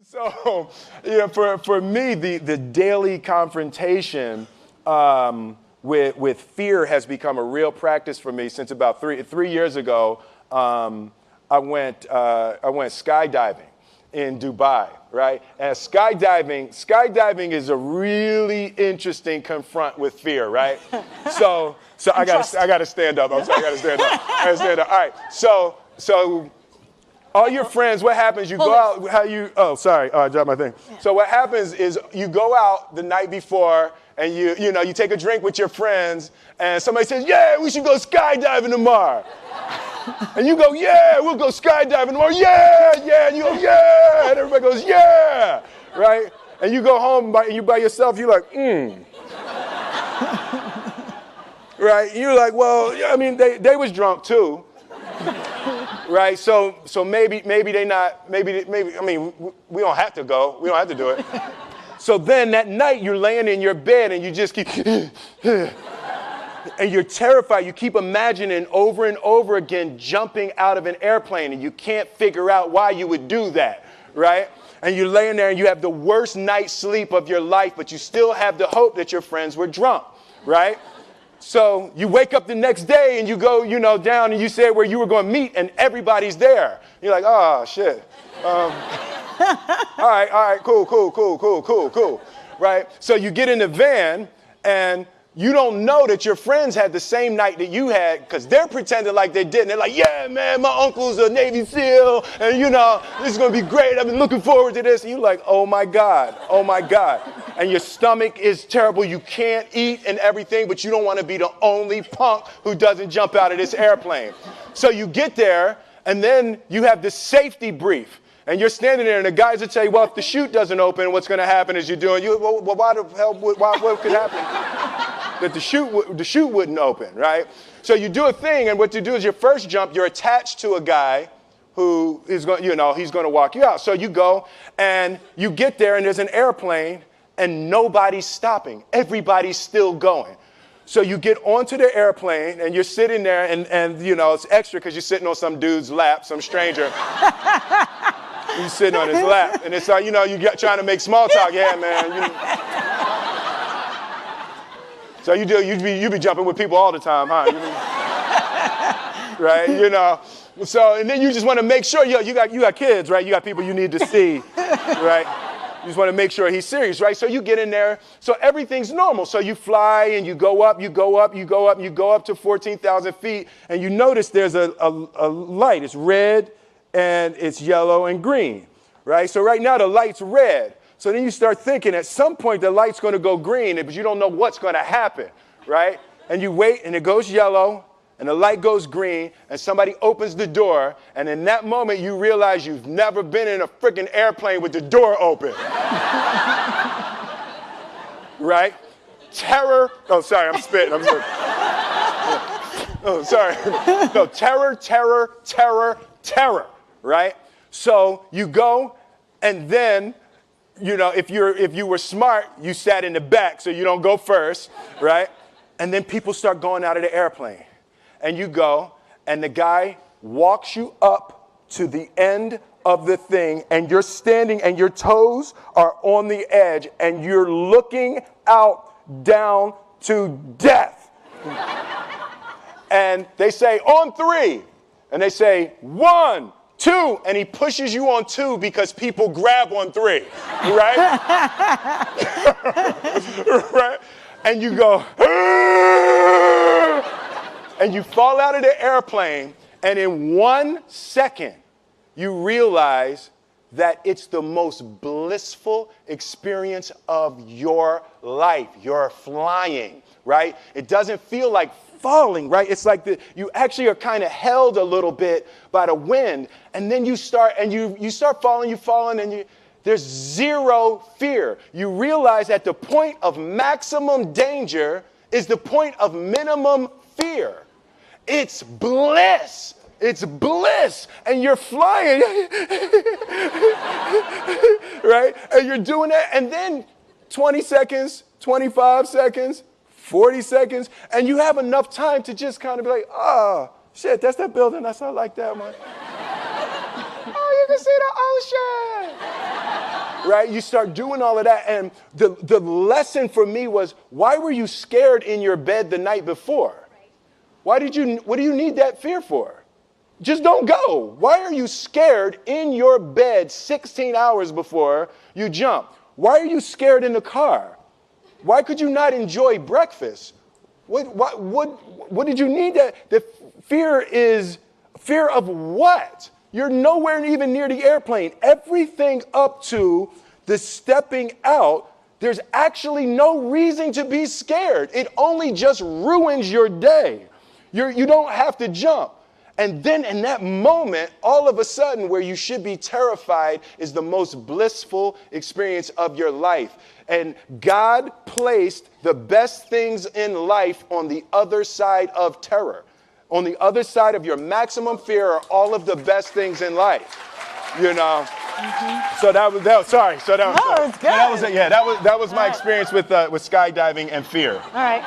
So, for me, the daily confrontation with fear has become a real practice for me since about three years ago. I went skydiving in Dubai, right? And skydiving is a really interesting confront with fear, right? So I gotta stand up. I'm sorry, I gotta stand up. All right. So all your friends, what happens? You go out. I dropped my thing. Yeah. So what happens is you go out the night before and you take a drink with your friends, and somebody says, "Yeah, we should go skydiving tomorrow." And you go, "Yeah, we'll go skydiving tomorrow." Yeah. And you go, "Yeah." And everybody goes, "Yeah." Right? And you go home you by yourself, you're like, Right? And you're like, well, I mean, they was drunk too. Right? So maybe they not, I mean, we don't have to go. We don't have to do it. So then that night you're laying in your bed and you just keep, and you're terrified. You keep imagining over and over again jumping out of an airplane, and you can't figure out why you would do that, right? And you're laying there and you have the worst night's sleep of your life, but you still have the hope that your friends were drunk, right? So you wake up the next day and you go, down and you say where you were going to meet and everybody's there. You're like, oh, shit. All right, cool. Right? So you get in the van and you don't know that your friends had the same night that you had because they're pretending like they didn't. They're like, yeah, man, my uncle's a Navy SEAL and, this is going to be great. I've been looking forward to this. And you're like, oh, my God. And your stomach is terrible. You can't eat and everything, but you don't want to be the only punk who doesn't jump out of this airplane. So you get there, and then you have this safety brief. And you're standing there, and the guys will tell you, well, if the chute doesn't open, what's going to happen is why the hell, what could happen? That the chute wouldn't open, right? So you do a thing, and what you do is your first jump, you're attached to a guy who is going, he's going to walk you out. So you go, and you get there, and there's an airplane, and nobody's stopping. Everybody's still going. So you get onto the airplane, and you're sitting there, and it's extra because you're sitting on some dude's lap, some stranger. You're sitting on his lap, and it's like, you're trying to make small talk. Yeah, man. So you be jumping with people all the time, huh? Right? So, and then you just want to make sure, you got kids, right? You got people you need to see, right? You just want to make sure he's serious, right? So you get in there. So everything's normal. So you fly and you go up to 14,000 feet, and you notice there's a light. It's red and it's yellow and green, right? So right now the light's red. So then you start thinking at some point the light's going to go green, but you don't know what's going to happen, right? And you wait and it goes yellow and the light goes green and somebody opens the door, and in that moment you realize you've never been in a freaking airplane with the door open. Right? Terror. Oh, sorry, I'm spitting. Oh, sorry. No, terror. Right? So you go, and then, if you were smart, you sat in the back so you don't go first, right? And then people start going out of the airplane. And you go, and the guy walks you up to the end of the thing, and you're standing, and your toes are on the edge, and you're looking out down to death. And they say, on 3. And they say, 1, 2, and he pushes you on 2 because people grab on 3, right? Right? And you go, and you fall out of the airplane, and in 1 second, you realize that it's the most blissful experience of your life. You're flying, right? It doesn't feel like falling, right? It's like you actually are kind of held a little bit by the wind, and then you start falling, and there's zero fear. You realize that the point of maximum danger is the point of minimum fear. It's bliss. It's bliss. And you're flying, right? And you're doing that, and then 20 seconds, 25 seconds, 40 seconds, and you have enough time to just kind of be like, oh, shit, that's that building. That's not like that one. Oh, you can see the ocean. right? You start doing all of that. And the lesson for me was, why were you scared in your bed the night before? What do you need that fear for? Just don't go. Why are you scared in your bed 16 hours before you jump? Why are you scared in the car? Why could you not enjoy breakfast? What did you need that? The fear is fear of what? You're nowhere even near the airplane. Everything up to the stepping out, there's actually no reason to be scared. It only just ruins your day. You don't have to jump. And then in that moment, all of a sudden, where you should be terrified is the most blissful experience of your life. And God placed the best things in life on the other side of terror. On the other side of your maximum fear are all of the best things in life. You know? Mm-hmm. So that was sorry. So that was, no, it's good. That was my experience with skydiving and fear. All right.